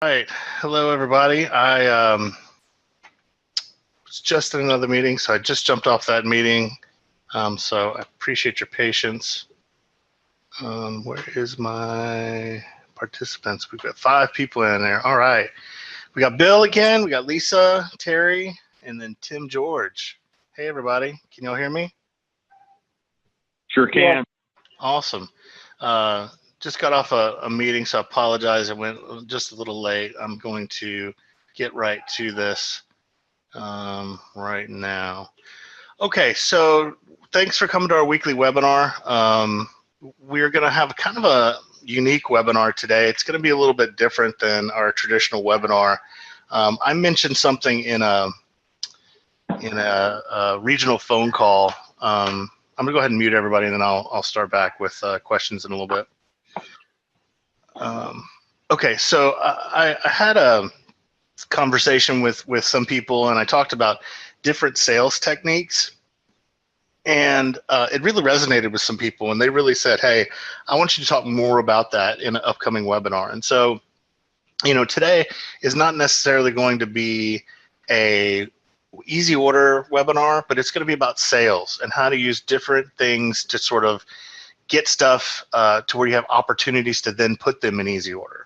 All right, hello everybody. I was just in another meeting, so I just jumped off that meeting. So I appreciate your patience. Where is my participants? We've got 5 people in there. All right, we got Bill again. We got Lisa, Terry, and then Tim George. Hey everybody, can you all hear me? Sure can. Awesome. Just got off a meeting, so I apologize. I went just a little late. I'm going to get right to this right now. Okay, so thanks for coming to our weekly webinar. We're going to have kind of a unique webinar today. It's going to be a little bit different than our traditional webinar. I mentioned something in a regional phone call. I'm going to go ahead and mute everybody, and then I'll start back with questions in a little bit. Okay, so I had a conversation with some people, and I talked about different sales techniques, and it really resonated with some people, and they really said, hey, I want you to talk more about that in an upcoming webinar. And so, you know, today is not necessarily going to be a easy order webinar, but it's going to be about sales and how to use different things to sort of get stuff to where you have opportunities to then put them in easy order.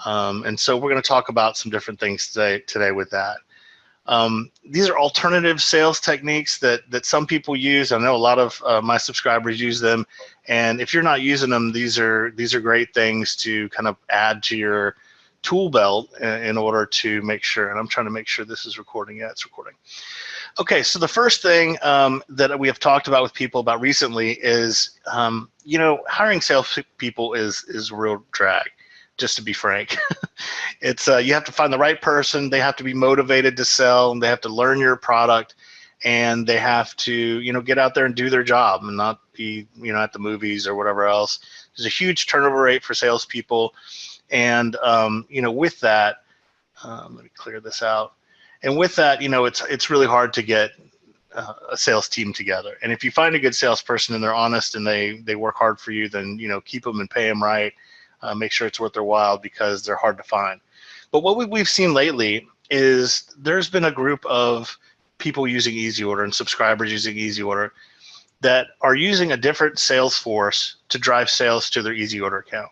And so we're going to talk about some different things today with that. These are alternative sales techniques that some people use. I know a lot of my subscribers use them, and if you're not using them, these are great things to kind of add to your tool belt in order to make sure. And I'm trying to make sure this is recording. Yeah, it's recording. Okay, so the first thing that we have talked about with people about recently is, you know, hiring salespeople is a real drag. Just to be frank, it's you have to find the right person. They have to be motivated to sell, and they have to learn your product, and they have to, you know, get out there and do their job and not be, you know, at the movies or whatever else. There's a huge turnover rate for salespeople, and you know, with that, let me clear this out. And with that, you know, it's really hard to get a sales team together. And if you find a good salesperson and they're honest and they work hard for you, then, you know, keep them and pay them right. Make sure it's worth their while, because they're hard to find. But what we've seen lately is there's been a group of people using EasyOrder and subscribers using EasyOrder that are using a different sales force to drive sales to their EasyOrder account.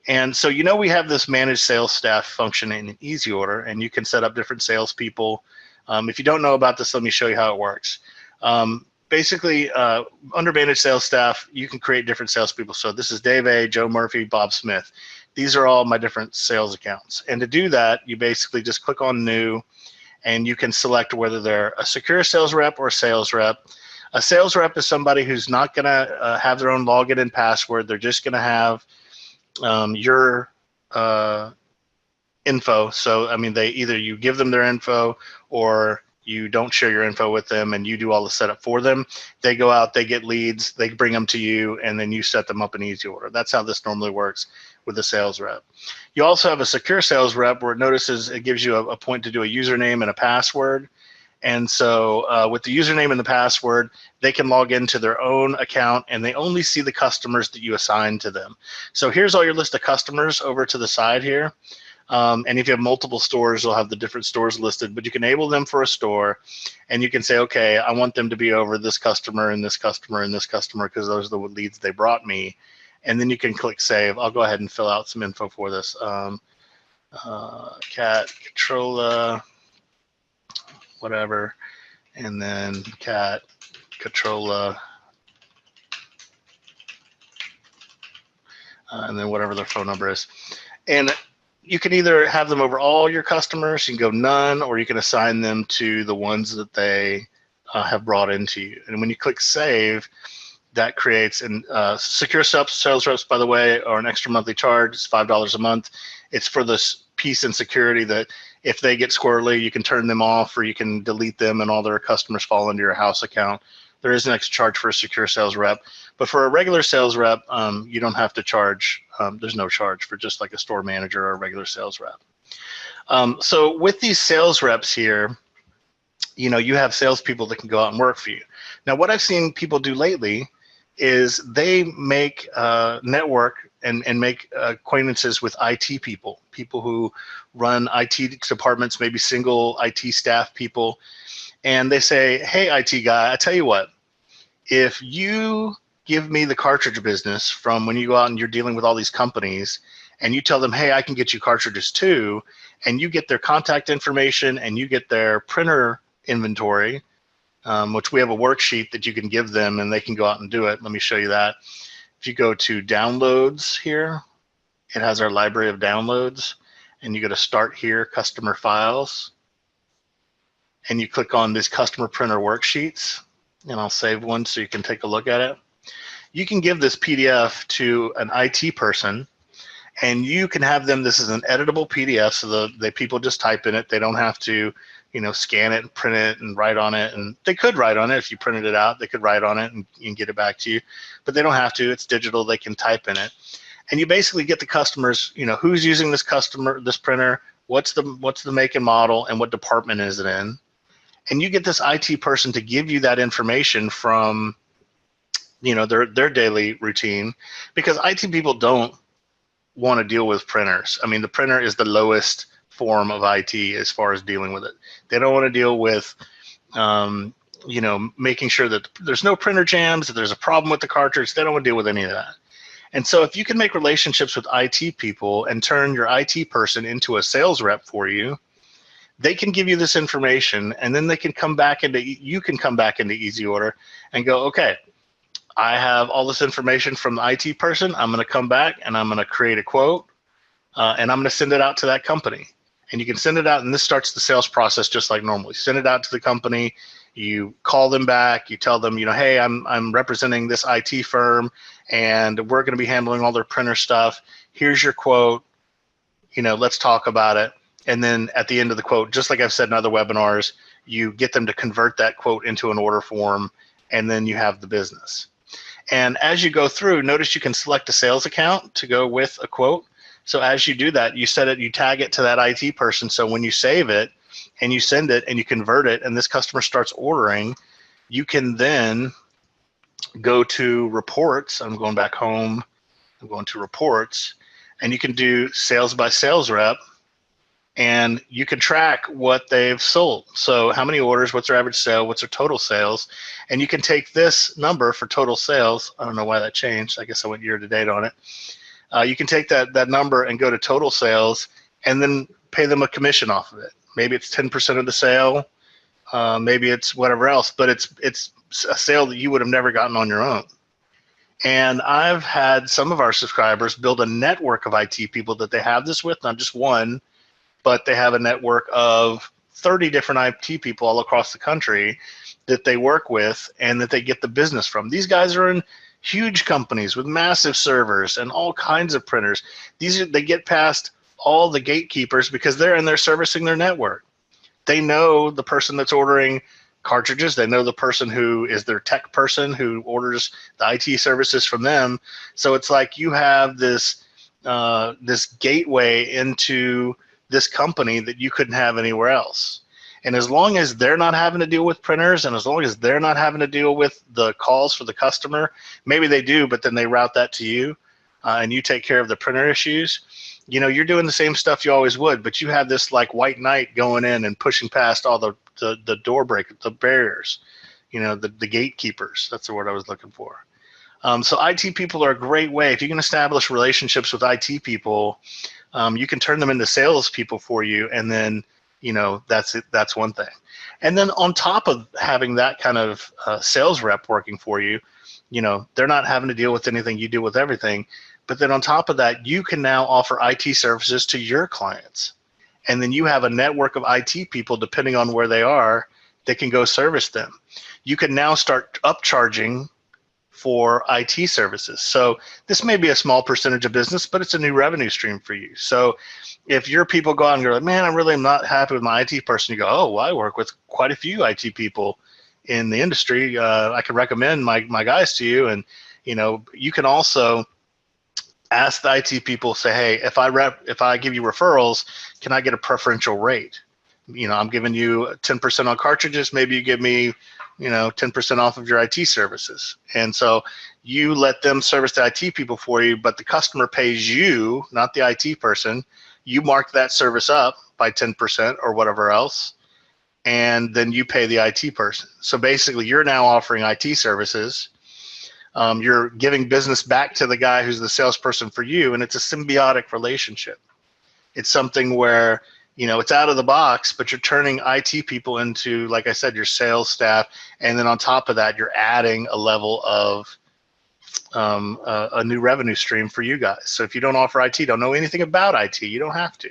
And so, you know, we have this managed sales staff function in EasyOrder, and you can set up different salespeople. If you don't know about this, let me show you how it works. Basically, under managed sales staff, you can create different salespeople. So this is Dave A., Joe Murphy, Bob Smith. These are all my different sales accounts. And to do that, you basically just click on New, and you can select whether they're a secure sales rep or a sales rep. A sales rep is somebody who's not going to have their own login and password. They're just going to have your info. So, I mean, either you give them their info, or you don't share your info with them and you do all the setup for them. They go out, they get leads, they bring them to you, and then you set them up in EasyOrder. That's how this normally works with a sales rep. You also have a secure sales rep where it gives you a point to do a username and a password. And so with the username and the password, they can log into their own account, and they only see the customers that you assign to them. So here's all your list of customers over to the side here. And if you have multiple stores, you'll have the different stores listed, but you can enable them for a store, and you can say, okay, I want them to be over this customer and this customer and this customer, because those are the leads they brought me. And then you can click save. I'll go ahead and fill out some info for this. Cat, Catrola, whatever, and then Cat, Catrola, and then whatever their phone number is. And you can either have them over all your customers, you can go none, or you can assign them to the ones that they have brought into you. And when you click save, that creates, and secure sales reps, by the way, are an extra monthly charge. It's $5 a month. It's for this piece and security that if they get squirrely, you can turn them off, or you can delete them and all their customers fall into your house account. There is an extra charge for a secure sales rep, but for a regular sales rep, you don't have to charge. There's no charge for just like a store manager or a regular sales rep. So with these sales reps here, you know, you have salespeople that can go out and work for you. Now, what I've seen people do lately is they make network and make acquaintances with IT people, people who run IT departments, maybe single IT staff people. And they say, hey, IT guy, I tell you what, if you give me the cartridge business from when you go out and you're dealing with all these companies and you tell them, hey, I can get you cartridges too, and you get their contact information and you get their printer inventory, which we have a worksheet that you can give them and they can go out and do it. Let me show you that. If you go to downloads here, it has our library of downloads, and you go to start here, customer files, and you click on these customer printer worksheets, and I'll save one so you can take a look at it. You can give this PDF to an IT person, and you can have them, this is an editable PDF, so the people just type in it. They don't have to, scan it and print it and write on it. And they could write on it if you printed it out. They could write on it and get it back to you, but they don't have to. It's digital. They can type in it, and you basically get the customers. Who's using this printer, what's the make and model, and what department is it in, and you get this IT person to give you that information from, their daily routine, because IT people don't want to deal with printers. I mean, the printer is the lowest form of IT as far as dealing with it. They don't want to deal with, making sure that there's no printer jams, that there's a problem with the cartridge. They don't want to deal with any of that. And so if you can make relationships with IT people and turn your IT person into a sales rep for you, they can give you this information, and then you can come back into EasyOrder and go, okay, I have all this information from the IT person. I'm going to come back and I'm going to create a quote, and I'm going to send it out to that company. And you can send it out, and this starts the sales process just like normal. You send it out to the company, you call them back, you tell them, hey, I'm representing this IT firm, and we're going to be handling all their printer stuff. Here's your quote. Let's talk about it. And then at the end of the quote, just like I've said in other webinars, you get them to convert that quote into an order form, and then you have the business. And as you go through, notice you can select a sales account to go with a quote. So as you do that, you tag it to that IT person. So when you save it and you send it and you convert it and this customer starts ordering, you can then go to reports. I'm going back home. I'm going to reports, and you can do sales by sales rep, and you can track what they've sold. So how many orders, what's their average sale, what's their total sales, and you can take this number for total sales. I don't know why that changed. I guess I went year to date on it. You can take that number and go to total sales and then pay them a commission off of it. Maybe it's 10% of the sale, maybe it's whatever else, but it's a sale that you would have never gotten on your own. And I've had some of our subscribers build a network of IT people that they have this with, not just one, but they have a network of 30 different IT people all across the country that they work with and that they get the business from. These guys are in huge companies with massive servers and all kinds of printers. They get past all the gatekeepers because they're in there servicing their network. They know the person that's ordering cartridges. They know the person who is their tech person who orders the IT services from them. So it's like you have this gateway into this company that you couldn't have anywhere else. And as long as they're not having to deal with printers, and as long as they're not having to deal with the calls for the customer, maybe they do, but then they route that to you, and you take care of the printer issues. You're doing the same stuff you always would, but you have this like white knight going in and pushing past all the door break, the barriers, the gatekeepers. That's the word I was looking for. So IT people are a great way. If you can establish relationships with IT people, you can turn them into sales people for you, and then that's it. That's one thing. And then on top of having that kind of sales rep working for you, they're not having to deal with anything. You deal with everything. But then on top of that, you can now offer IT services to your clients. And then you have a network of IT people, depending on where they are, that can go service them. You can now start upcharging for IT services. So this may be a small percentage of business, but it's a new revenue stream for you. So if your people go out and go, man, I really am not happy with my IT person, you go, oh, well, I work with quite a few IT people in the industry. I can recommend my guys to you. And you can also ask the IT people, say, hey, if I give you referrals, can I get a preferential rate? I'm giving you 10% on cartridges. Maybe you give me 10% off of your IT services. And so You let them service the IT people for you, but the customer pays you, not the IT person. You mark that service up by 10% or whatever else, and then you pay the IT person. So basically, you're now offering IT services. You're giving business back to the guy who's the salesperson for you, and it's a symbiotic relationship. It's something where, it's out of the box, but you're turning IT people into, like I said, your sales staff, and then on top of that, you're adding a level of a new revenue stream for you guys. So if you don't offer IT, don't know anything about IT, you don't have to.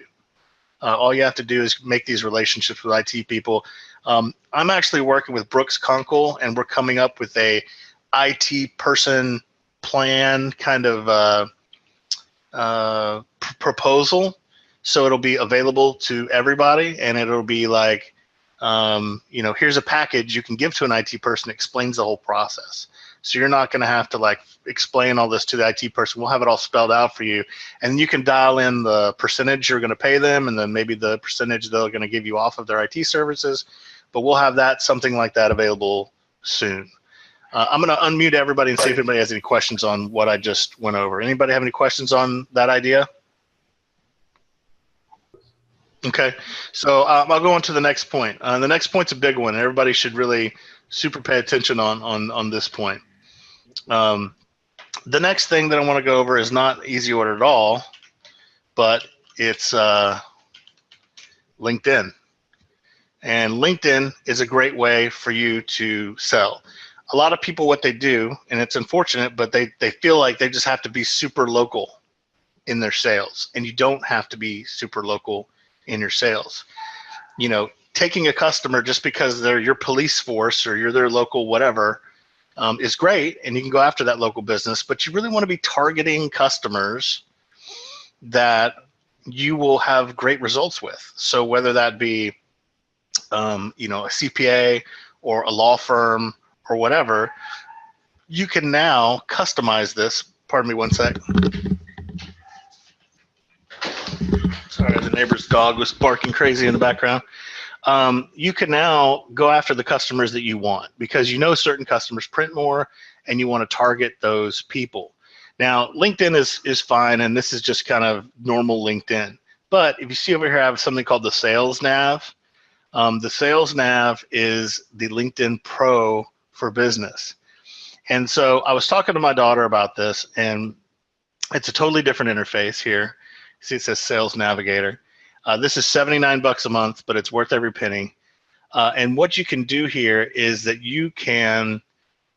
All you have to do is make these relationships with IT people. I'm actually working with Brooks Kunkel, and we're coming up with a IT person plan kind of proposal. So it'll be available to everybody, and it'll be like, here's a package you can give to an IT person that explains the whole process. So you're not going to have to like explain all this to the IT person. We'll have it all spelled out for you, and you can dial in the percentage you're going to pay them, and then maybe the percentage they're going to give you off of their IT services. But we'll have something like that available soon. I'm going to unmute everybody and see if anybody has any questions on what I just went over. Anybody have any questions on that idea? Okay, so I'll go on to the next point. The next point's a big one. Everybody should really super pay attention on this point. The next thing that I want to go over is not EasyOrder at all, but it's LinkedIn. And LinkedIn is a great way for you to sell. A lot of people, what they do, and it's unfortunate, but they feel like they just have to be super local in their sales, and you don't have to be super local in your sales. Taking a customer just because they're your police force or you're their local whatever is great, and you can go after that local business, but you really want to be targeting customers that you will have great results with. So whether that be a CPA or a law firm or whatever, you can now customize this. Pardon me one sec. Sorry, the neighbor's dog was barking crazy in the background. You can now go after the customers that you want, because certain customers print more, and you want to target those people. Now, LinkedIn is fine, and this is just kind of normal LinkedIn. But if you see over here, I have something called the Sales Nav. The Sales Nav is the LinkedIn Pro for business. And so I was talking to my daughter about this, and it's a totally different interface here. See, it says Sales Navigator. This is $79 a month, but it's worth every penny. And what you can do here is that you can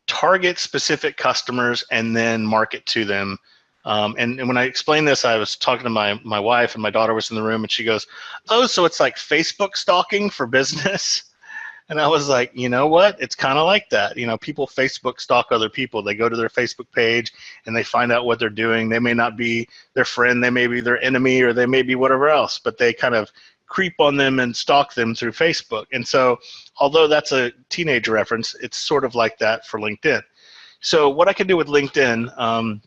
target specific customers and then market to them. And when I explained this, I was talking to my wife, and my daughter was in the room, and she goes, "Oh, so it's like Facebook stalking for business?" And I was like, you know what? It's kind of like that. People Facebook stalk other people. They go to their Facebook page and they find out what they're doing. They may not be their friend. They may be their enemy, or they may be whatever else, but they kind of creep on them and stalk them through Facebook. And so although that's a teenage reference, it's sort of like that for LinkedIn. So what I can do with LinkedIn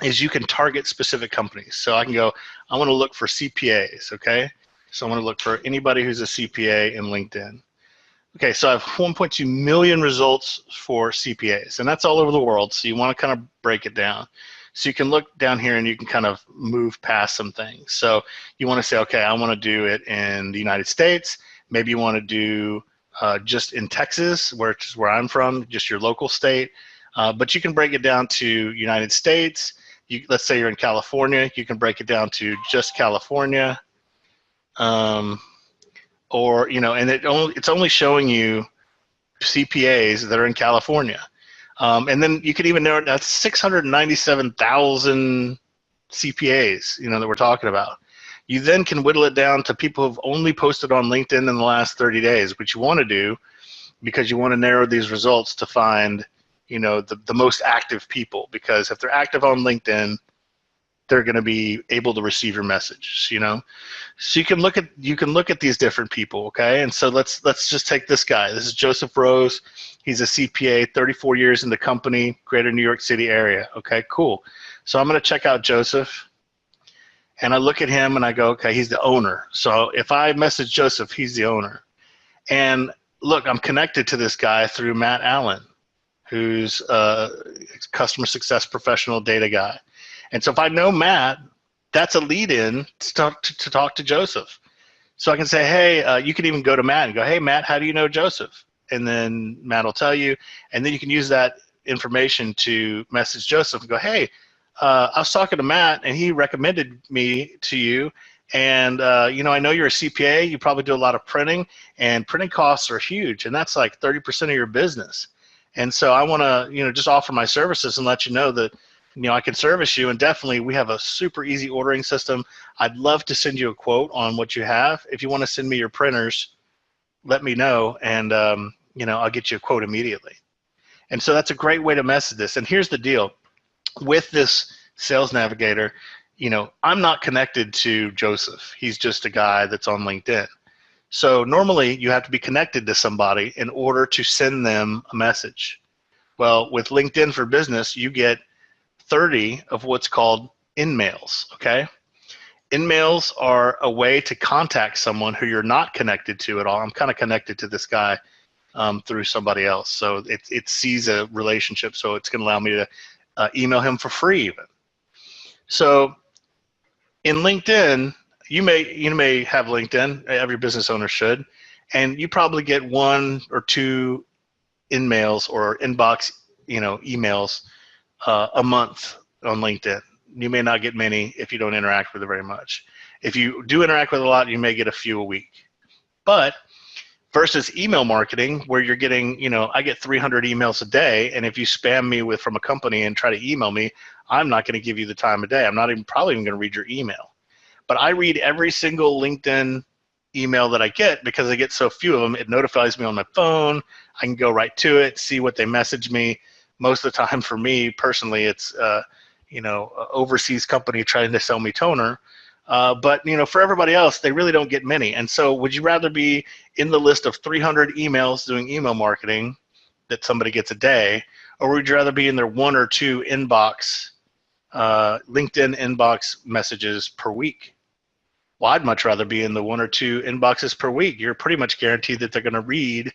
is you can target specific companies. So I can go, I want to look for CPAs, okay? So I want to look for anybody who's a CPA in LinkedIn. Okay, so I have 1.2 million results for CPAs, and that's all over the world, so you want to kind of break it down. So you can look down here and you can kind of move past some things. So you want to say, okay, I want to do it in the United States. Maybe you want to do just in Texas, which is where I'm from, just your local state. But you can break it down to United States. Let's say you're in California, you can break it down to just California. Or, and it's only showing you CPAs that are in California. And then you could even narrow it, that's 697,000 CPAs, that we're talking about. You then can whittle it down to people who've only posted on LinkedIn in the last 30 days, which you want to do because you want to narrow these results to find, the most active people, because if they're active on LinkedIn, they're going to be able to receive your message, So you can look at these different people, okay? And so let's just take this guy. This is Joseph Rose. He's a CPA, 34 years in the company, Greater New York City area. Okay, cool. So I'm going to check out Joseph, and I look at him and I go, okay, he's the owner. So if I message Joseph, he's the owner. And look, I'm connected to this guy through Matt Allen. who's a customer success professional data guy. And so if I know Matt, that's a lead in to talk to Joseph. So I can say, hey, you can even go to Matt and go, hey, Matt, how do you know Joseph? And then Matt will tell you. And then you can use that information to message Joseph and go, hey, I was talking to Matt and he recommended me to you. And, you know, I know you're a CPA. You probably do a lot of printing, and printing costs are huge. And that's like 30% of your business. And so I want to, you know, just offer my services and let you know that, you know, I can service you. And definitely we have a super easy ordering system. I'd love to send you a quote on what you have. If you want to send me your printers, let me know, and you know, I'll get you a quote immediately. And so that's a great way to message this. And here's the deal with this sales navigator. You know, I'm not connected to Joseph. He's just a guy that's on LinkedIn. So normally you have to be connected to somebody in order to send them a message. Well, with LinkedIn for Business, you get 30 of what's called in-mails, okay? In-mails are a way to contact someone who you're not connected to at all. I'm kind of connected to this guy through somebody else. So it sees a relationship, so it's going to allow me to email him for free even. So in LinkedIn, you may have LinkedIn, every business owner should, and you probably get 1 or 2 in-mails or inbox, you know, emails a month on LinkedIn. You may not get many if you don't interact with it very much. If you do interact with it a lot, you may get a few a week. But versus email marketing, where you're getting, you know, I get 300 emails a day, and if you spam me from a company and try to email me, I'm not going to give you the time of day. I'm not even probably even going to read your email. But I read every single LinkedIn email that I get because I get so few of them. It notifies me on my phone. I can go right to it, see what they message me. Most of the time for me personally, it's you know, overseas company trying to sell me toner. But you know, for everybody else, they really don't get many. And so would you rather be in the list of 300 emails doing email marketing that somebody gets a day, or would you rather be in their 1 or 2 inbox, LinkedIn inbox messages per week? Well, I'd much rather be in the 1 or 2 inboxes per week. You're pretty much guaranteed that they're going to read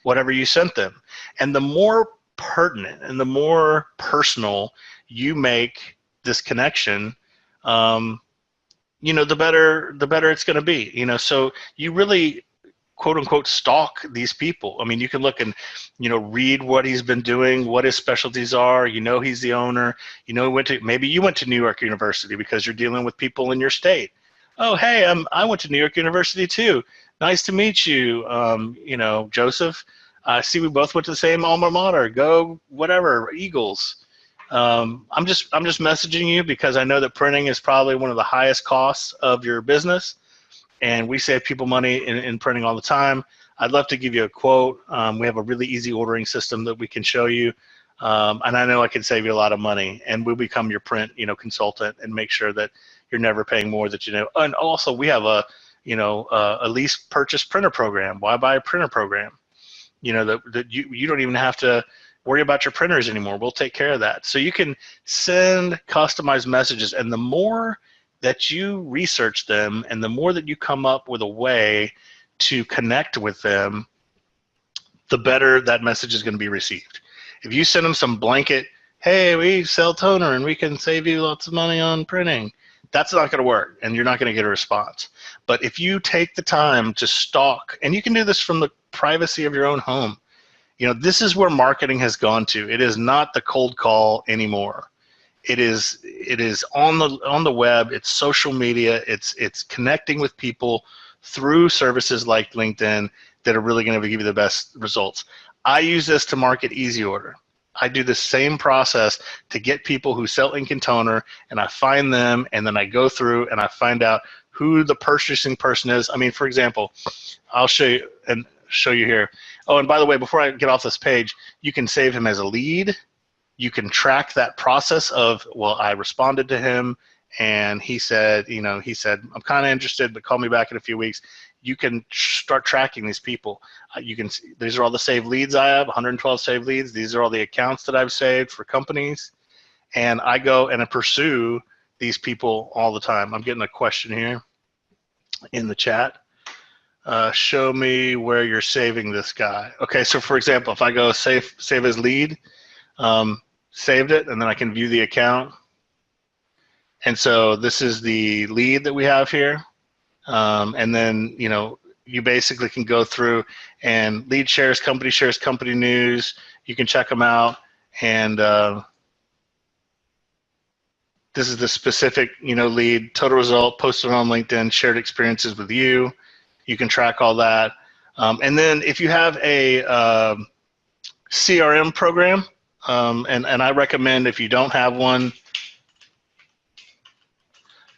whatever you sent them. And the more pertinent and the more personal you make this connection, you know, the better it's going to be. You know, so you really, quote unquote, stalk these people. I mean, you can look and, you know, read what he's been doing, what his specialties are. You know, he's the owner. You know, maybe you went to New York University because you're dealing with people in your state. Oh, hey, I went to New York University too. Nice to meet you. You know, Joseph. I see we both went to the same alma mater. Go whatever, Eagles. I'm just messaging you because I know that printing is probably one of the highest costs of your business, and we save people money in printing all the time. I'd love to give you a quote. We have a really easy ordering system that we can show you, and I know I can save you a lot of money. And we'll become your print, you know, consultant and make sure that you're never paying more that you know. And also, we have a, you know, a lease purchase printer program. Why buy a printer program? You know, that you don't even have to worry about your printers anymore. We'll take care of that. So you can send customized messages, and the more that you research them and the more that you come up with a way to connect with them, the better that message is going to be received. If you send them some blanket, hey, we sell toner and we can save you lots of money on printing, that's not going to work, and you're not going to get a response. But if you take the time to stalk, and you can do this from the privacy of your own home, you know, this is where marketing has gone to. It is not the cold call anymore. It is on the web. It's social media. It's connecting with people through services like LinkedIn that are really going to give you the best results. I use this to market EasyOrder. I do the same process to get people who sell ink and toner, and I find them, and then I go through and I find out who the purchasing person is. I mean, for example, I'll show you here. Oh, and by the way, before I get off this page, you can save him as a lead. You can track that process of, well, I responded to him and he said, you know, I'm kind of interested, but call me back in a few weeks. You can start tracking these people. You can see, these are all the saved leads I have, 112 saved leads. These are all the accounts that I've saved for companies. And I go and I pursue these people all the time. I'm getting a question here in the chat. show me where you're saving this guy. Okay, so for example, if I go save as lead, saved it, and then I can view the account. And so this is the lead that we have here. And then, you basically can go through and lead shares, company news. You can check them out. And this is the specific, lead, total result, posted on LinkedIn, shared experiences with you. You can track all that. And then if you have a CRM program, and I recommend if you don't have one,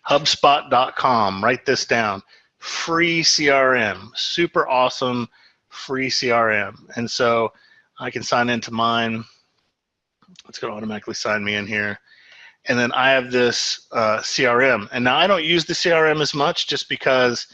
HubSpot.com, write this down. Free CRM, super awesome free CRM. And so I can sign into mine. It's going to automatically sign me in here. And then I have this CRM. And now I don't use the CRM as much just because,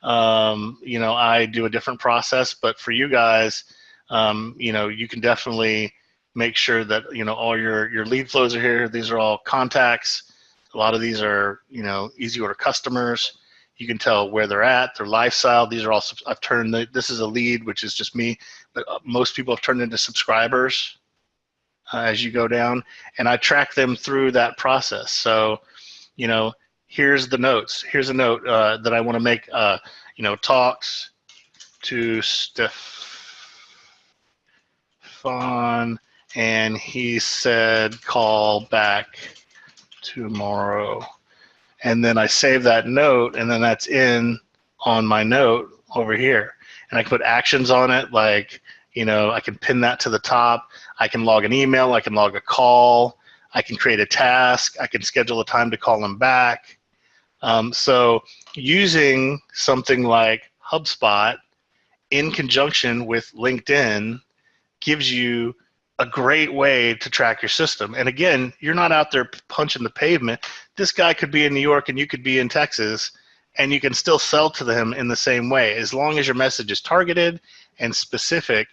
I do a different process. But for you guys, you can definitely make sure that, all your lead flows are here. These are all contacts. A lot of these are, EasyOrder customers. You can tell where they're at, their lifestyle. These are all, I've turned, this is a lead, which is just me, but most people have turned into subscribers as you go down, and I track them through that process. So, here's the notes. Here's a note that I want to make, talks to Stefan, and he said call back tomorrow. And then I save that note, and then that's in on my note over here. And I can put actions on it, like, I can pin that to the top. I can log an email. I can log a call. I can create a task. I can schedule a time to call them back. So using something like HubSpot in conjunction with LinkedIn gives you a great way to track your system. And again, you're not out there punching the pavement. This guy could be in New York and you could be in Texas, and you can still sell to them in the same way. As long as your message is targeted and specific,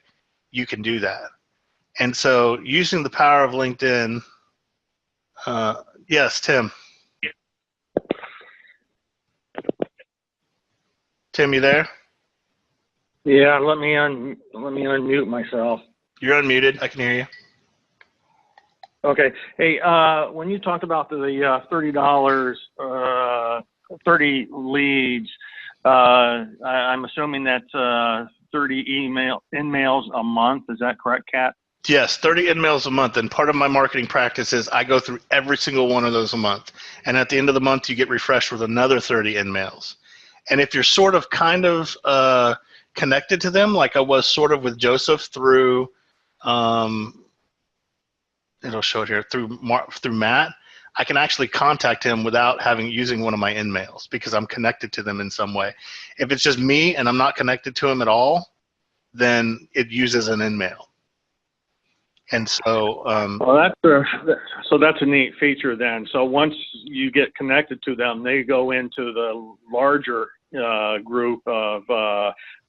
you can do that. And so using the power of LinkedIn, yes, Tim. Tim, you there? Yeah, let me unmute myself. You're unmuted. I can hear you. Okay. Hey, when you talked about the $30, 30 leads, I'm assuming that's 30 in-mails a month. Is that correct, Kat? Yes, 30 in-mails a month. And part of my marketing practice is I go through every single one of those a month. And at the end of the month, you get refreshed with another 30 in-mails. And if you're sort of kind of connected to them, like I was sort of with Joseph through, it'll show it here, through Matt, I can actually contact him without using one of my in-mails because I'm connected to them in some way. If it's just me and I'm not connected to him at all, then it uses an in-mail. And so, well, that's a neat feature then. So once you get connected to them, they go into the larger group of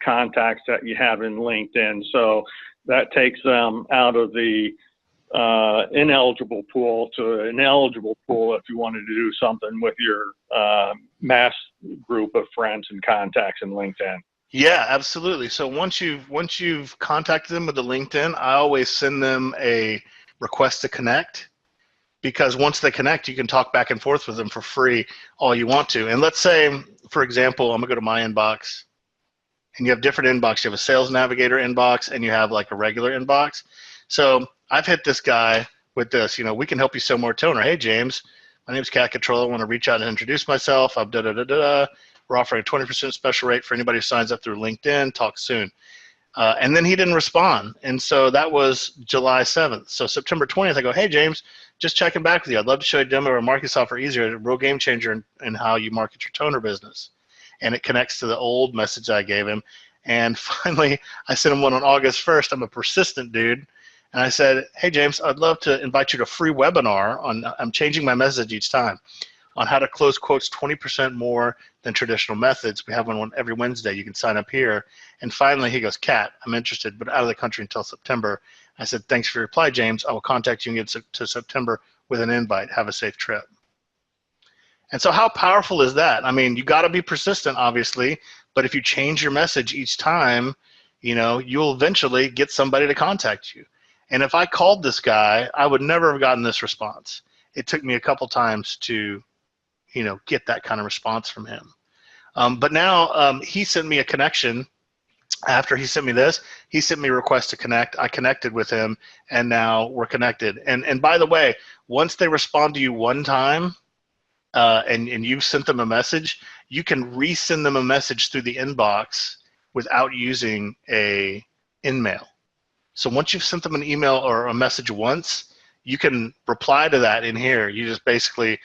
contacts that you have in LinkedIn. So that takes them out of the ineligible pool to an eligible pool if you wanted to do something with your mass group of friends and contacts in LinkedIn. Yeah, absolutely. So once you've contacted them with the LinkedIn, I always send them a request to connect, because once they connect, you can talk back and forth with them for free all you want to. And let's say, for example, I'm gonna go to my inbox, and you have different inbox. You have a sales navigator inbox, and you have like a regular inbox. So I've hit this guy with this, we can help you sell more toner. Hey, James, my name's Cat Control. I want to reach out and introduce myself. I'm da-da-da-da-da. We're offering a 20% special rate for anybody who signs up through LinkedIn. Talk soon. And then he didn't respond. And so that was July 7th. So September 20th, I go, hey, James, just checking back with you. I'd love to show you a demo of our marketing software easier, a real game changer in how you market your toner business. And it connects to the old message I gave him. And finally, I sent him one on August 1st. I'm a persistent dude. And I said, hey, James, I'd love to invite you to a free webinar on, I'm changing my message each time, on how to close quotes 20% more than traditional methods. We have one every Wednesday. You can sign up here. And finally, he goes, Kat, I'm interested, but out of the country until September. I said, thanks for your reply, James. I will contact you and get to September with an invite. Have a safe trip. And so how powerful is that? I mean, you got to be persistent, obviously, But if you change your message each time, you'll eventually get somebody to contact you. And if I called this guy, I would never have gotten this response. It took me a couple times to, get that kind of response from him. But now he sent me a connection. After he sent me this, he sent me a request to connect. I connected with him, and now we're connected. And by the way, once they respond to you one time, and you've sent them a message, you can resend them a message through the inbox without using a InMail. So once you've sent them an email or a message once, you can reply to that in here. You just basically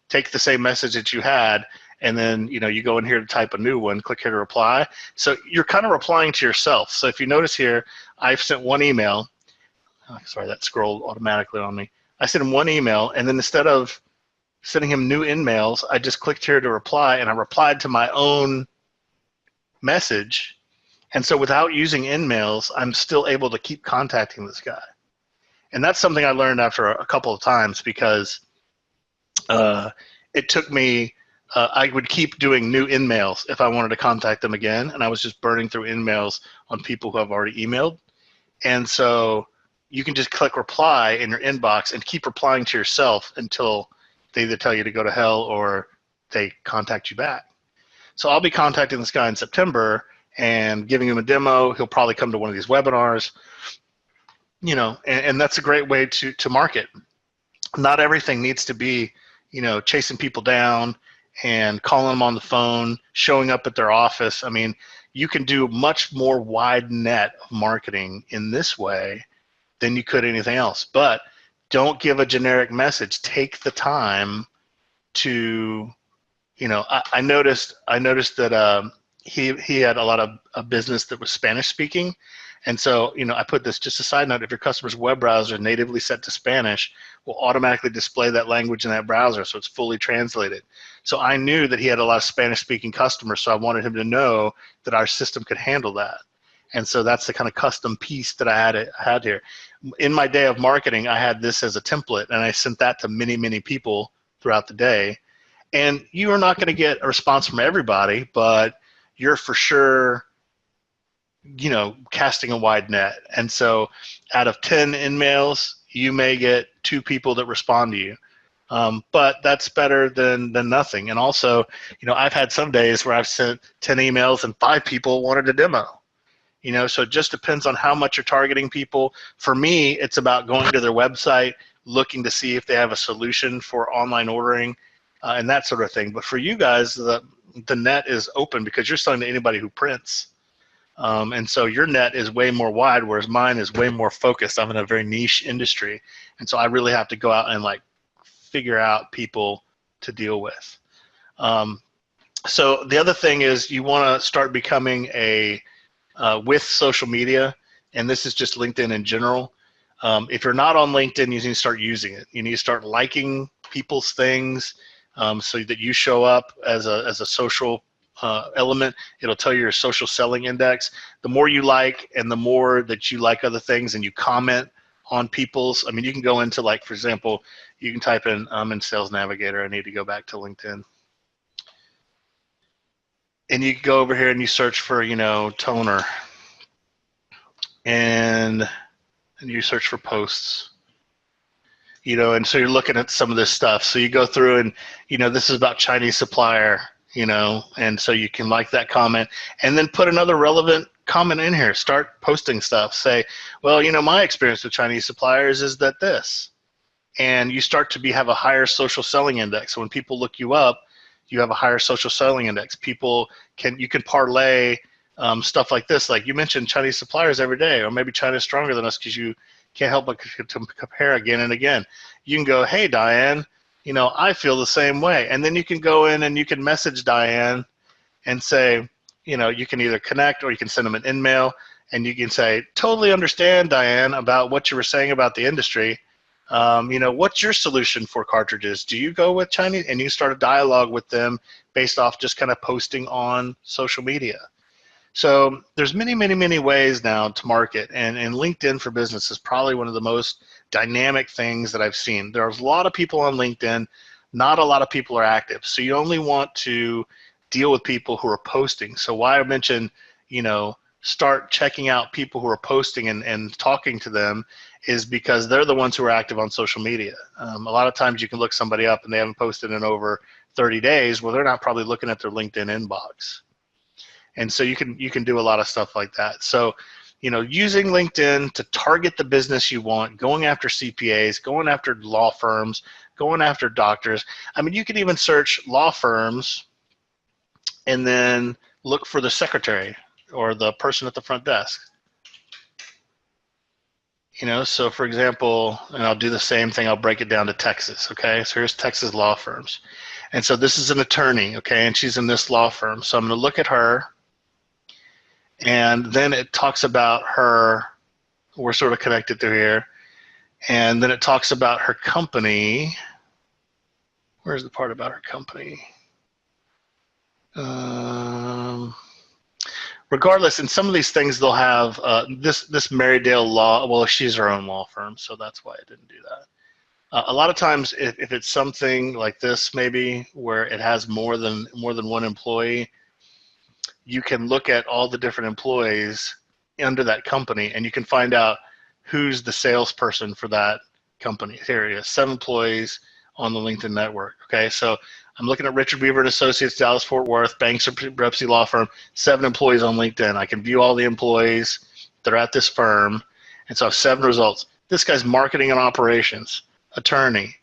take the same message that you had, and then you go in here to type a new one, click here to reply. So you're kind of replying to yourself. So if you notice here, I've sent one email. Oh, sorry, that scrolled automatically on me. I sent him one email, and then instead of sending him new InMails, I just clicked here to reply, and I replied to my own message. And so without using InMails, I'm still able to keep contacting this guy. And that's something I learned after a couple of times, because it took me, I would keep doing new InMails if I wanted to contact them again, and I was just burning through InMails on people who I've already emailed. And so you can just click reply in your inbox and keep replying to yourself until they either tell you to go to hell or they contact you back. So I'll be contacting this guy in September and giving him a demo. He'll probably come to one of these webinars, and that's a great way to market. Not everything needs to be, chasing people down and calling them on the phone, showing up at their office. I mean, you can do much more wide net of marketing in this way than you could anything else. But don't give a generic message. Take the time to, I noticed that he had a lot of a business that was Spanish speaking. And so, I put this, just a side note, if your customer's web browser is natively set to Spanish, will automatically display that language in that browser, so it's fully translated. So I knew that he had a lot of Spanish speaking customers, so I wanted him to know that our system could handle that. And so that's the kind of custom piece that I had here. In my day of marketing, I had this as a template, and I sent that to many, many people throughout the day. And you are not going to get a response from everybody, but you're for sure, casting a wide net. And so out of 10 InMails, you may get 2 people that respond to you. But that's better than nothing. And also, I've had some days where I've sent 10 emails and 5 people wanted a demo. So it just depends on how much you're targeting people. For me, it's about going to their website, looking to see if they have a solution for online ordering, and that sort of thing. But for you guys, the net is open because you're selling to anybody who prints. And so your net is way more wide, whereas mine is way more focused. I'm in a very niche industry. And so I really have to go out and figure out people to deal with. So the other thing is you want to start becoming with social media, and this is just LinkedIn in general. If you're not on LinkedIn, you need to start using it. You need to start liking people's things so that you show up as a social element. It'll tell you your social selling index. The more you like and the more that you like other things and you comment on people's, you can go into, for example, you can type in, I'm in Sales Navigator. I need to go back to LinkedIn. And you can go over here and you search for, toner. And you search for posts. And so you're looking at some of this stuff. So you go through and, this is about Chinese supplier, and so you can like that comment and then put another relevant comment in here. Start posting stuff. Say, well, my experience with Chinese suppliers is that this. And you start to have a higher social selling index. So when people look you up, you have a higher social selling index. You can parlay stuff like this. Like you mentioned Chinese suppliers every day, or maybe China's stronger than us because you can't help but to compare again and again. You can go, hey, Diane, I feel the same way. And then you can go in and you can message Diane and say, you can either connect or you can send them an InMail, and you can say, totally understand, Diane, about what you were saying about the industry. What's your solution for cartridges? Do you go with Chinese? And you start a dialogue with them based off just kind of posting on social media. So there's many, many, many ways now to market, and LinkedIn for Business is probably one of the most dynamic things that I've seen. There's a lot of people on LinkedIn, not a lot of people are active. So you only want to deal with people who are posting. So why I mentioned, start checking out people who are posting and talking to them is because they're the ones who are active on social media. A lot of times you can look somebody up and they haven't posted in over 30 days. Well, they're not probably looking at their LinkedIn inbox. And so you can do a lot of stuff like that. So, using LinkedIn to target the business you want, going after CPAs, going after law firms, going after doctors. I mean, you can even search law firms and then look for the secretary or the person at the front desk. So for example, and I'll do the same thing, I'll break it down to Texas, okay? So here's Texas law firms. And so this is an attorney, okay, and she's in this law firm. So I'm gonna look at her, and then it talks about her, we're sort of connected through here, and then it talks about her company. Where's the part about her company? Regardless, in some of these things, they'll have this Marydale Law. Well, she's her own law firm, so that's why I didn't do that. A lot of times, if it's something like this, maybe where it has more than one employee, you can look at all the different employees under that company, and you can find out who's the salesperson for that company. Here it is, 7 employees on the LinkedIn network. Okay, so I'm looking at Richard Weaver and Associates, Dallas Fort Worth, bankruptcy law firm, 7 employees on LinkedIn. I can view all the employees that are at this firm, and so I have 7 results. This guy's marketing and operations, attorney,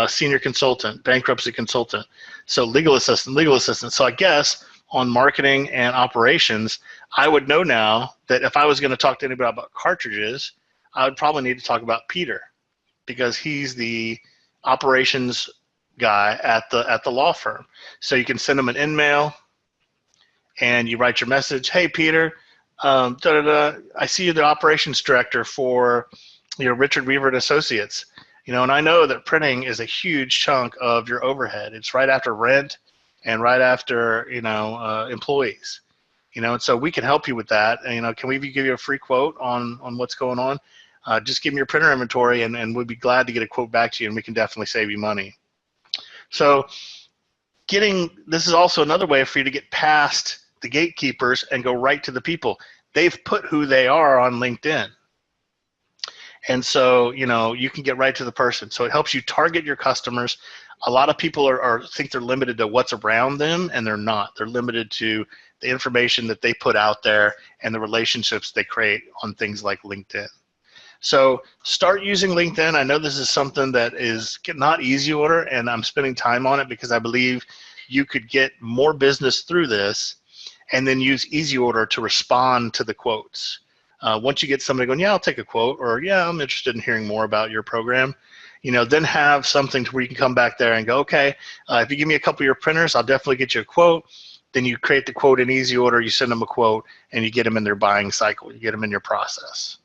senior consultant, bankruptcy consultant, so legal assistant. So I guess on marketing and operations, I would know now that if I was going to talk to anybody about cartridges, I would probably need to talk about Peter, because he's the operations guy at the law firm. So you can send him an email and you write your message. Hey, Peter, I see you're the operations director for Richard Weaver and Associates. And I know that printing is a huge chunk of your overhead. It's right after rent and right after employees. And so we can help you with that. And, can we give you a free quote on what's going on? Just give me your printer inventory, and we'd be glad to get a quote back to you, and we can definitely save you money. So this is also another way for you to get past the gatekeepers and go right to the people. They've put who they are on LinkedIn. And so, you can get right to the person. So it helps you target your customers. A lot of people think they're limited to what's around them, and they're not. They're limited to the information that they put out there and the relationships they create on things like LinkedIn. So start using LinkedIn. I know this is something that is not EasyOrder, and I'm spending time on it because I believe you could get more business through this, and then use EasyOrder to respond to the quotes. Once you get somebody going, yeah, I'll take a quote, or yeah, I'm interested in hearing more about your program, then have something to where you can come back there and go, okay, if you give me a couple of your printers, I'll definitely get you a quote. Then you create the quote in EasyOrder, you send them a quote, and you get them in their buying cycle. You get them in your process.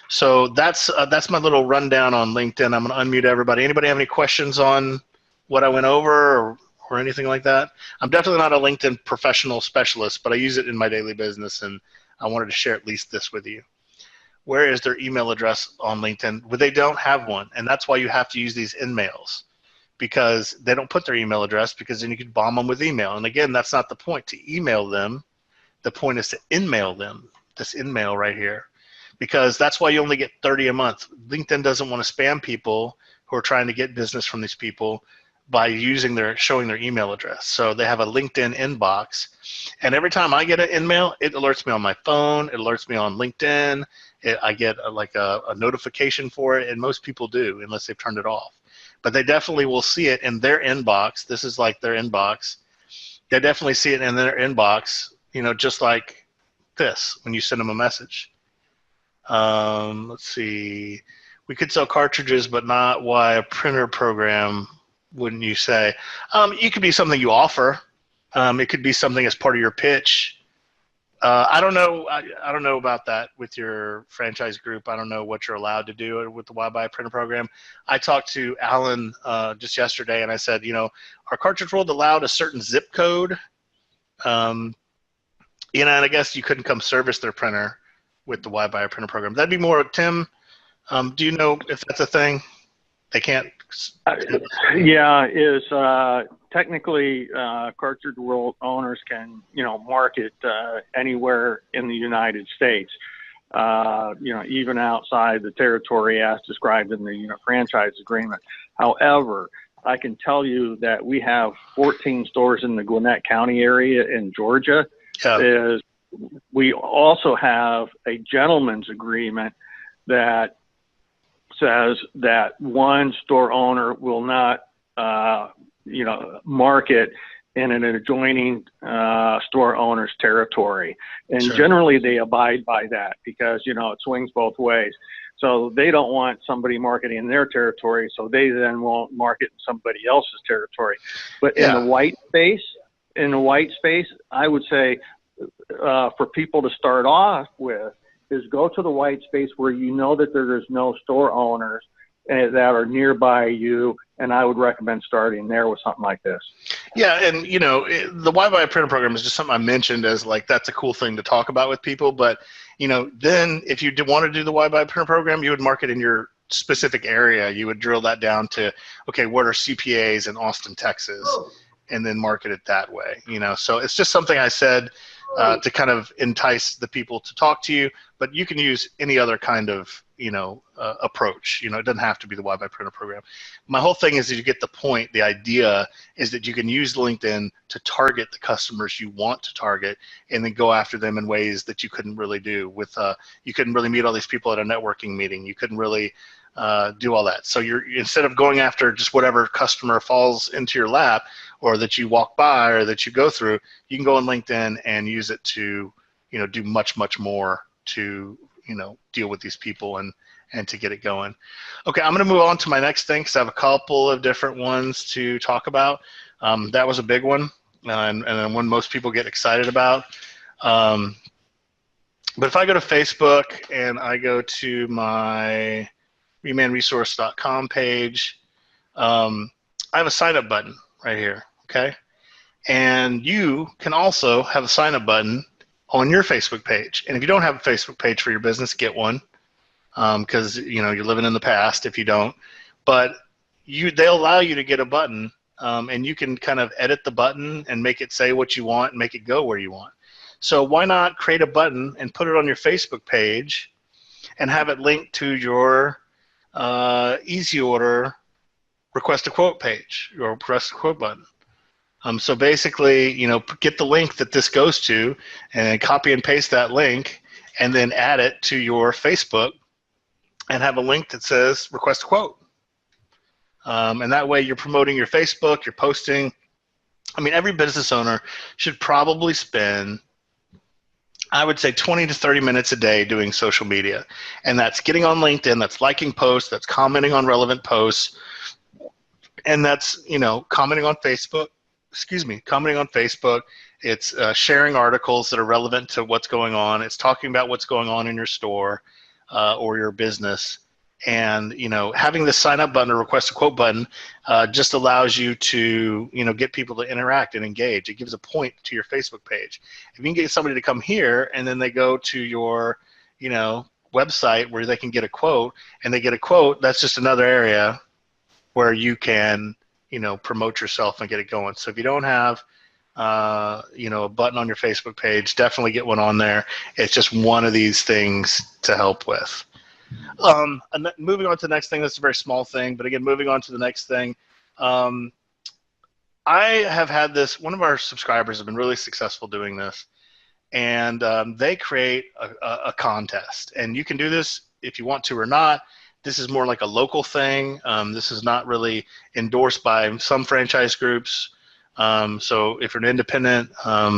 So that's my little rundown on LinkedIn. I'm going to unmute everybody. Anybody have any questions on what I went over or anything like that? I'm definitely not a LinkedIn professional specialist, but I use it in my daily business, and I wanted to share at least this with you. Where is their email address on LinkedIn? Well, they don't have one, and that's why you have to use these in-mails, because they don't put their email address, because then you could bomb them with email. And again, that's not the point, to email them. The point is to in-mail them, this in-mail right here, because that's why you only get 30 a month. LinkedIn doesn't want to spam people who are trying to get business from these people by showing their email address. So they have a LinkedIn inbox, and every time I get an in-mail, it alerts me on my phone, it alerts me on LinkedIn, I get a notification for it, and most people do, unless they've turned it off. But they definitely will see it in their inbox. This is like their inbox. They definitely see it in their inbox, just like this when you send them a message. Let's see. We could sell cartridges, but not why a printer program, wouldn't you say? It could be something you offer. It could be something as part of your pitch. I don't know. I don't know about that with your franchise group. I don't know what you're allowed to do with the Why Buy a Printer program. I talked to Alan just yesterday, and I said, our cartridge world allowed a certain zip code. And I guess you couldn't come service their printer with the Why Buy a Printer program. That'd be more, Tim, do you know if that's a thing? They can't Yeah, is technically cartridge world owners can, market anywhere in the United States, even outside the territory as described in the franchise agreement. However, I can tell you that we have 14 stores in the Gwinnett County area in Georgia. Yeah. We also have a gentleman's agreement that says that one store owner will not, market in an adjoining store owner's territory. And Sure. generally they abide by that because, it swings both ways. So they don't want somebody marketing in their territory, so they then won't market in somebody else's territory. But in the white space, I would say for people to start off with is go to the white space where you know that there is no store owners that are nearby you, and I would recommend starting there with something like this. Yeah, and the Why-Buy Printer program is just something I mentioned as like that's a cool thing to talk about with people. But then if you want to do the Why-Buy Printer program, you would market in your specific area. You would drill that down to, okay, what are CPAs in Austin, Texas, and then market it that way. So it's just something I said to kind of entice the people to talk to you. But you can use any other kind of approach. It doesn't have to be the Why-Buy Printer program. My whole thing is that you get the point. The idea is that you can use LinkedIn to target the customers you want to target, and then go after them in ways that you couldn't really do with. You couldn't really meet all these people at a networking meeting. You couldn't really do all that. So instead of going after just whatever customer falls into your lap, or that you walk by, or that you go through, you can go on LinkedIn and use it to do much more to deal with these people and to get it going. Okay, I'm going to move on to my next thing because I have a couple of different ones to talk about. That was a big one, and one most people get excited about. But if I go to Facebook and I go to my RemanResource.com page, I have a sign-up button right here, okay? And you can also have a sign-up button on your Facebook page. And if you don't have a Facebook page for your business, get one, because you're living in the past if you don't. But they'll allow you to get a button, and you can kind of edit the button and make it say what you want and make it go where you want. So why not create a button and put it on your Facebook page and have it linked to your EasyOrder request a quote page, or request a quote button. So basically, get the link that this goes to and copy and paste that link and then add it to your Facebook and have a link that says request a quote. And that way you're promoting your Facebook, you're posting. I mean, every business owner should probably spend, I would say, 20 to 30 minutes a day doing social media. And that's getting on LinkedIn, that's liking posts, that's commenting on relevant posts, and that's, commenting on Facebook. Commenting on Facebook. It's sharing articles that are relevant to what's going on. It's talking about what's going on in your store or your business. And, having the sign up button or request a quote button just allows you to, get people to interact and engage. It gives a point to your Facebook page. If you can get somebody to come here and then they go to your, website where they can get a quote and they get a quote, that's just another area where you can promote yourself and get it going. So if you don't have, a button on your Facebook page, definitely get one on there. It's just one of these things to help with. And moving on to the next thing, that's a very small thing, but again, moving on to the next thing. I have had this, one of our subscribers have been really successful doing this, and they create a contest. And you can do this if you want to or not. This is more like a local thing. This is not really endorsed by some franchise groups. So if you're an independent,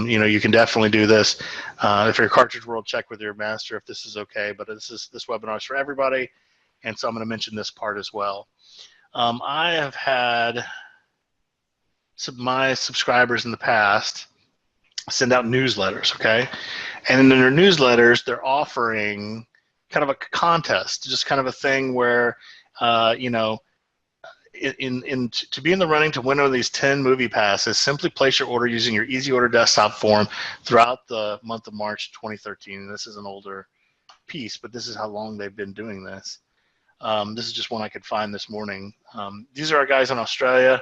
you can definitely do this. If you're a Cartridge World, check with your master if this is okay. But this webinar is for everybody, and so I'm going to mention this part as well. I have had my subscribers in the past send out newsletters, okay? And in their newsletters, they're offering kind of a contest, just kind of a thing where, to be in the running to win one of these 10 movie passes, simply place your order using your EasyOrder desktop form throughout the month of March 2013. And this is an older piece, but this is how long they've been doing this. This is just one I could find this morning. These are our guys in Australia.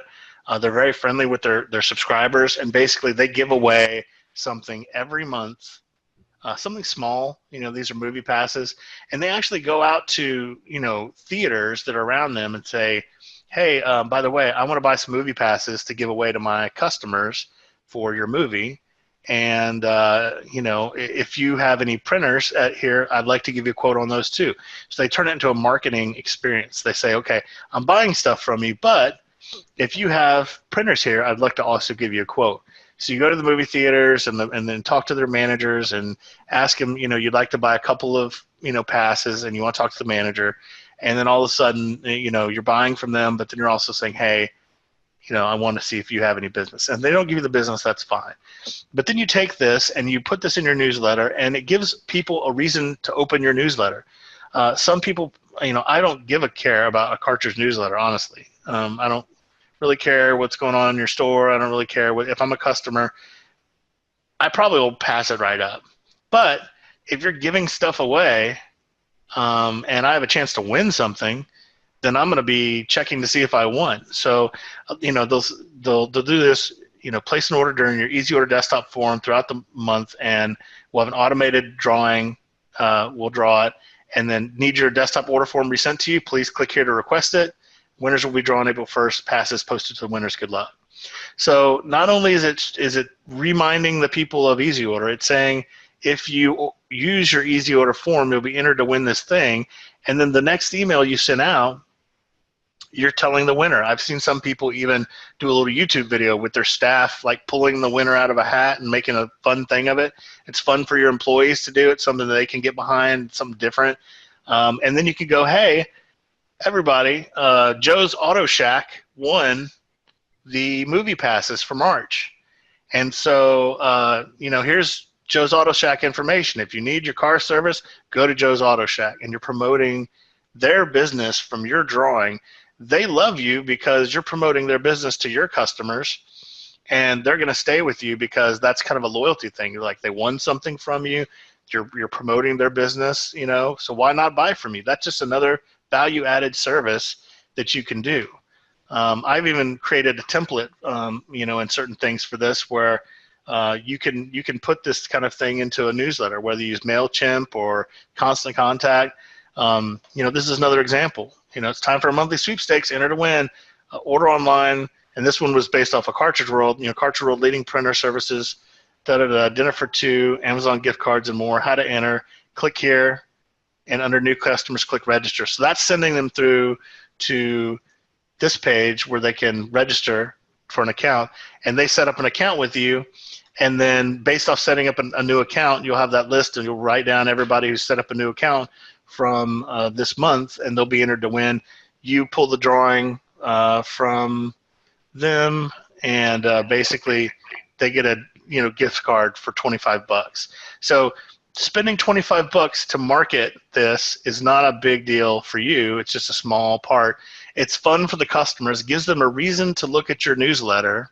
They're very friendly with their subscribers, and basically they give away something every month, something small. These are movie passes, and they actually go out to theaters that are around them and say, hey, by the way, I want to buy some movie passes to give away to my customers for your movie. And, if you have any printers here, I'd like to give you a quote on those too. So they turn it into a marketing experience. They say, okay, I'm buying stuff from you, but if you have printers here, I'd like to also give you a quote. So you go to the movie theaters and then talk to their managers and ask them, you'd like to buy a couple of, passes, and you want to talk to the manager. And then all of a sudden, you're buying from them, but then you're also saying, hey, I want to see if you have any business. And they don't give you the business, that's fine. But then you take this and you put this in your newsletter, and it gives people a reason to open your newsletter. Some people, I don't give a care about a cartridge newsletter, honestly. I don't really care what's going on in your store. I don't really care if I'm a customer. I probably will pass it right up. But if you're giving stuff away, and I have a chance to win something, then I'm going to be checking to see if I won. So, they'll do this, place an order during your EasyOrder desktop form throughout the month, and we'll have an automated drawing. We'll draw it, and then need your desktop order form resent to you. Please click here to request it. Winners will be drawn April 1st. Passes posted to the winners. Good luck. So not only is it reminding the people of EasyOrder, it's saying if you use your EasyOrder form, you'll be entered to win this thing. And then the next email you send out, you're telling the winner. I've seen some people even do a little YouTube video with their staff, like pulling the winner out of a hat and making a fun thing of it. It's fun for your employees to do. It's something that they can get behind, something different. And then you can go, hey, everybody, Joe's Auto Shack won the movie passes for March. And so, here's Joe's Auto Shack information. If you need your car service, go to Joe's Auto Shack. And you're promoting their business from your drawing. They love you because you're promoting their business to your customers, and they're going to stay with you because that's kind of a loyalty thing. You're like, they won something from you. You're promoting their business, so why not buy from you? That's just another value-added service that you can do. I've even created a template, in certain things for this where you can put this kind of thing into a newsletter, whether you use MailChimp or Constant Contact. This is another example. It's time for a monthly sweepstakes. Enter to win. Order online. And this one was based off of Cartridge World. Cartridge World leading printer services. Dinner for two. Amazon gift cards and more. How to enter. Click here, and under new customers, click register. So that's sending them through to this page where they can register for an account, and they set up an account with you. And then based off setting up a new account, you'll have that list, and you'll write down everybody who set up a new account from this month, and they'll be entered to win. You pull the drawing from them, and basically they get a gift card for $25. So spending $25 to market this is not a big deal for you. It's just a small part. It's fun for the customers. It gives them a reason to look at your newsletter,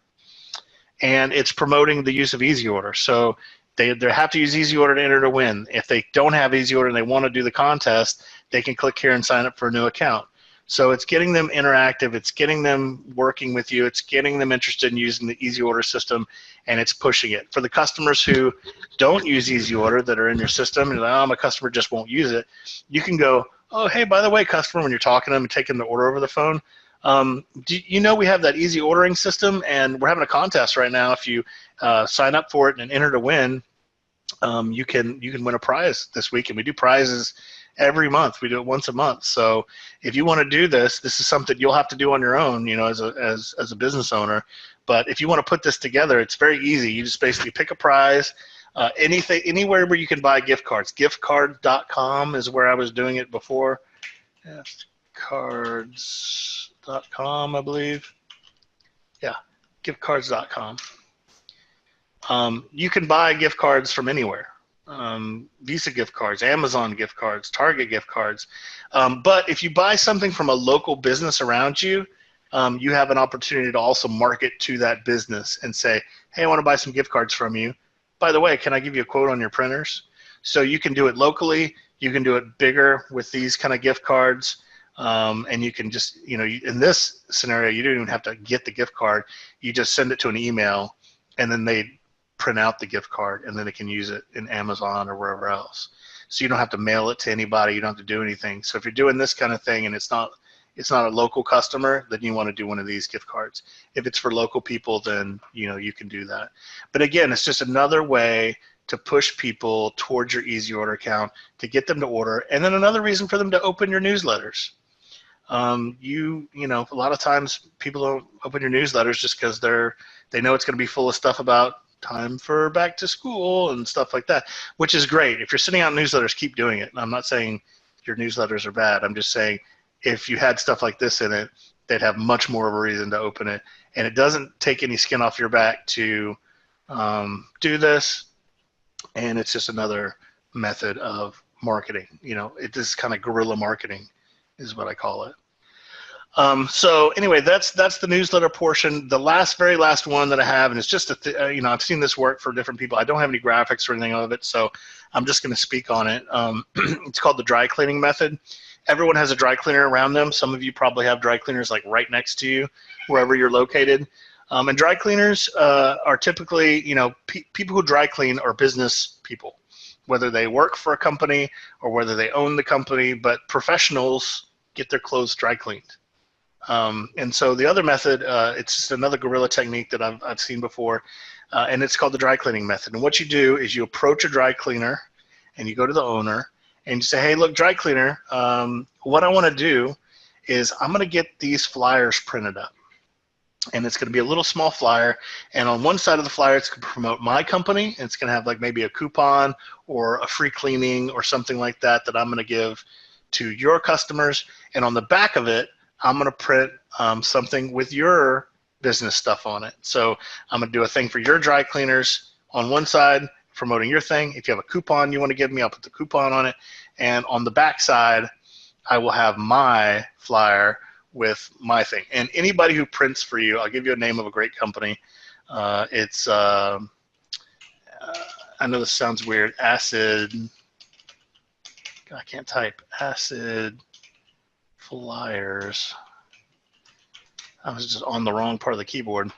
and it's promoting the use of EasyOrder. So they have to use EasyOrder to enter to win. If they don't have EasyOrder and they want to do the contest, they can click here and sign up for a new account. So it's getting them interactive. It's getting them working with you. It's getting them interested in using the EasyOrder system, and it's pushing it. For the customers who don't use EasyOrder that are in your system, and like, oh, my customer just won't use it, you can go, oh, hey, by the way, customer, when you're talking to them and taking the order over the phone, we have that easy ordering system, and we're having a contest right now. If you sign up for it and enter to win, you can win a prize this week, and we do prizes every month. We do it once a month. So if you want to do this, this is something you'll have to do on your own, as a business owner. But if you want to put this together, it's very easy. You just basically pick a prize, anywhere where you can buy gift cards. Giftcards.com is where I was doing it before. Giftcards.com, I believe. Yeah, giftcards.com. You can buy gift cards from anywhere. Visa gift cards, Amazon gift cards, Target gift cards. But if you buy something from a local business around you, you have an opportunity to also market to that business and say, hey, I want to buy some gift cards from you. By the way, can I give you a quote on your printers? So you can do it locally. You can do it bigger with these kind of gift cards. And you can just, in this scenario, you don't even have to get the gift card. You just send it to an email, and then they print out the gift card, and then they can use it in Amazon or wherever else. So you don't have to mail it to anybody. You don't have to do anything. So if you're doing this kind of thing and it's not a local customer, then you want to do one of these gift cards. If it's for local people, then you can do that. But again, it's just another way to push people towards your EasyOrder account to get them to order, and then another reason for them to open your newsletters. A lot of times people don't open your newsletters just because they know it's going to be full of stuff about time for back to school and stuff like that, which is great. If you're sending out newsletters, keep doing it. And I'm not saying your newsletters are bad. I'm just saying if you had stuff like this in it, they'd have much more of a reason to open it. And it doesn't take any skin off your back to do this. And it's just another method of marketing. It is kind of guerrilla marketing is what I call it. So anyway, that's the newsletter portion. The very last one that I have, and it's just I've seen this work for different people. I don't have any graphics or anything of it, so I'm just going to speak on it. It's called the dry cleaning method. Everyone has a dry cleaner around them. Some of you probably have dry cleaners like right next to you, wherever you're located. And dry cleaners are typically, people who dry clean are business people, whether they work for a company or whether they own the company, but professionals get their clothes dry cleaned. And so the other method, it's just another guerrilla technique that I've seen before, and it's called the dry cleaning method. And what you do is you approach a dry cleaner, and you go to the owner, and you say, hey, look, dry cleaner, what I want to do is I'm going to get these flyers printed up. And it's going to be a little small flyer, and on one side of the flyer, it's going to promote my company, and it's going to have like maybe a coupon or a free cleaning or something like that I'm going to give to your customers. And on the back of it, I'm going to print something with your business stuff on it. So I'm going to do a thing for your dry cleaners on one side, promoting your thing. If you have a coupon you want to give me, I'll put the coupon on it. And on the back side, I will have my flyer with my thing. And anybody who prints for you, I'll give you a name of a great company. It's, I know this sounds weird, Acid, I can't type, Acid Flyers. I was just on the wrong part of the keyboard.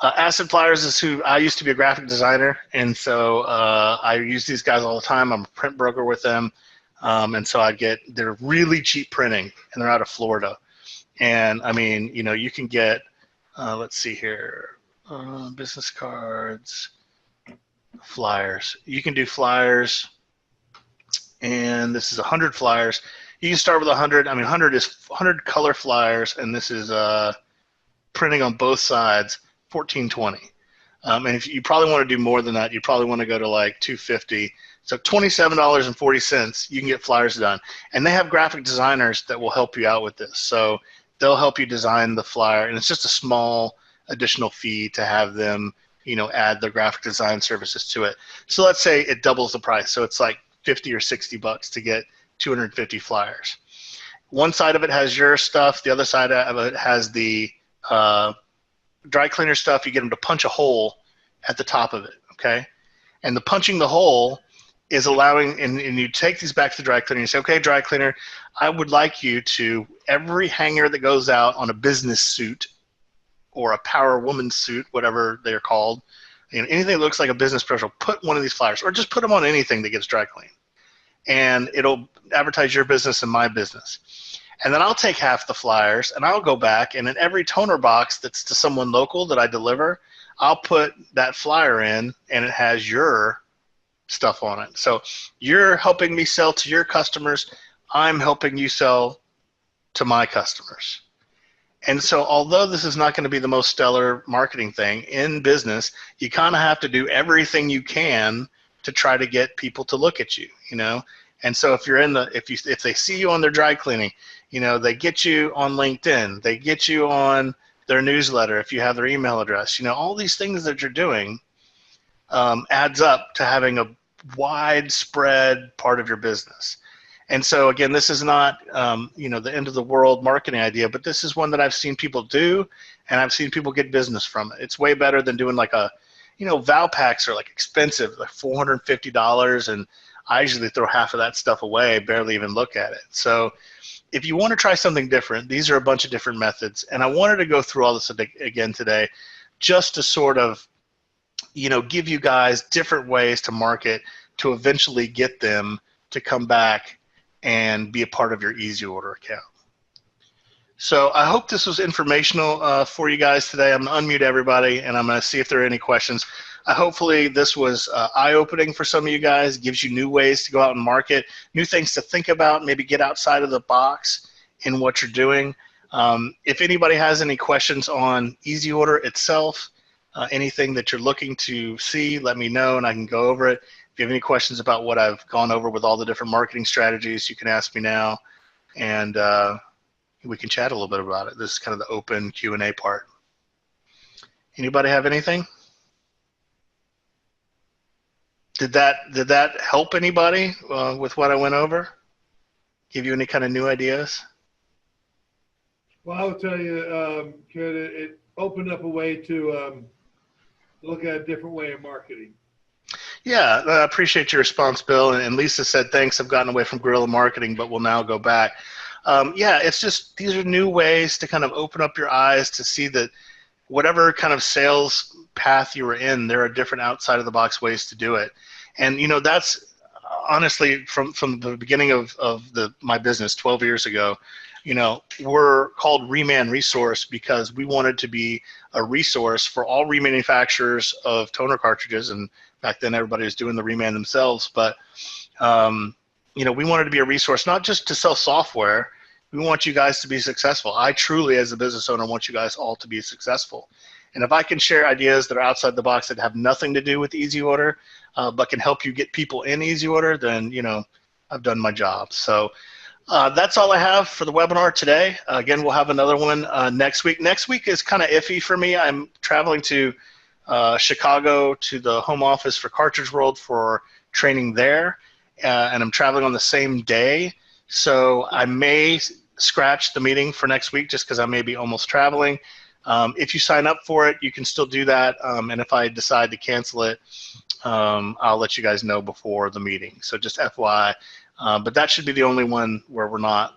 Acid Flyers is who, I used to be a graphic designer, and so I use these guys all the time. I'm a print broker with them, and so they're really cheap printing, and they're out of Florida. And I mean, you can get, let's see here, business cards, flyers. You can do flyers, and this is 100 flyers. You can start with 100. I mean, 100 color flyers, and this is printing on both sides, $14.20. And if you probably want to do more than that, you probably want to go to like $250. So $27.40, you can get flyers done. And they have graphic designers that will help you out with this. So they'll help you design the flyer, and it's just a small additional fee to have them, add their graphic design services to it. So let's say it doubles the price. So it's like $50 or $60 to get 250 flyers. One side of it has your stuff. The other side of it has the dry cleaner stuff. You get them to punch a hole at the top of it, okay? And the punching the hole is allowing, and you take these back to the dry cleaner, and you say, okay, dry cleaner, I would like you to, every hanger that goes out on a business suit or a power woman suit, whatever they're called, anything that looks like a business professional, put one of these flyers, or just put them on anything that gets dry cleaned. And it'll advertise your business and my business. And then I'll take half the flyers, and I'll go back, and in every toner box that's to someone local that I deliver, I'll put that flyer in, and it has your stuff on it. So you're helping me sell to your customers. I'm helping you sell to my customers. And so although this is not going to be the most stellar marketing thing in business, you kind of have to do everything you can to try to get people to look at you, And so if you're if they see you on their dry cleaning, they get you on LinkedIn, they get you on their newsletter if you have their email address, all these things that you're doing adds up to having a widespread part of your business. And so again, this is not the end of the world marketing idea, but this is one that I've seen people do, and I've seen people get business from it. It's way better than doing like Val packs are like expensive, like $450, and I usually throw half of that stuff away, barely even look at it. So if you want to try something different, these are a bunch of different methods. And I wanted to go through all this again today just to sort of, give you guys different ways to market to eventually get them to come back and be a part of your EasyOrder account. So I hope this was informational for you guys today. I'm going to unmute everybody, and I'm going to see if there are any questions. Hopefully this was eye-opening for some of you guys, gives you new ways to go out and market, new things to think about, maybe get outside of the box in what you're doing. If anybody has any questions on EasyOrder itself, anything that you're looking to see, let me know and I can go over it. If you have any questions about what I've gone over with all the different marketing strategies, you can ask me now, and we can chat a little bit about it. This is kind of the open Q&A part. Anybody have anything? Did that help anybody with what I went over? Give you any kind of new ideas? Well, I would tell you, Kurt, it opened up a way to look at a different way of marketing. Yeah, I appreciate your response, Bill. And Lisa said, thanks, I've gotten away from guerrilla marketing, but will now go back. Yeah, it's just these are new ways to kind of open up your eyes to see that whatever kind of sales path you were in, there are different outside of the box ways to do it. And that's honestly from the beginning of my business 12 years ago, we're called RemanResource because we wanted to be a resource for all remanufacturers of toner cartridges. And back then everybody was doing the reman themselves, but we wanted to be a resource, not just to sell software. We want you guys to be successful. I truly, as a business owner, want you guys all to be successful. And if I can share ideas that are outside the box that have nothing to do with EasyOrder, but can help you get people in EasyOrder, then, I've done my job. So that's all I have for the webinar today. Again, we'll have another one next week. Next week is kind of iffy for me. I'm traveling to Chicago to the home office for Cartridge World for training there, and I'm traveling on the same day. So I may scratch the meeting for next week just because I may be almost traveling. If you sign up for it, you can still do that. And if I decide to cancel it, I'll let you guys know before the meeting. So just FYI. But that should be the only one where we're not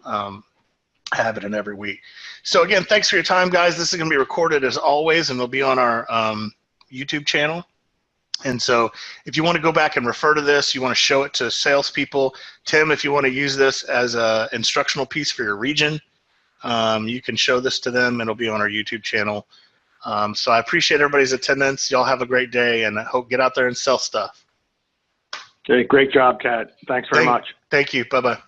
having it every week. So again, thanks for your time, guys. This is going to be recorded as always, and it'll be on our YouTube channel. And so if you want to go back and refer to this, you want to show it to salespeople. Tim, if you want to use this as an instructional piece for your region, you can show this to them, and it'll be on our YouTube channel. So I appreciate everybody's attendance. Y'all have a great day, and I hope get out there and sell stuff. Okay, great job, Kat. Thanks very much. Thank you. Bye-bye.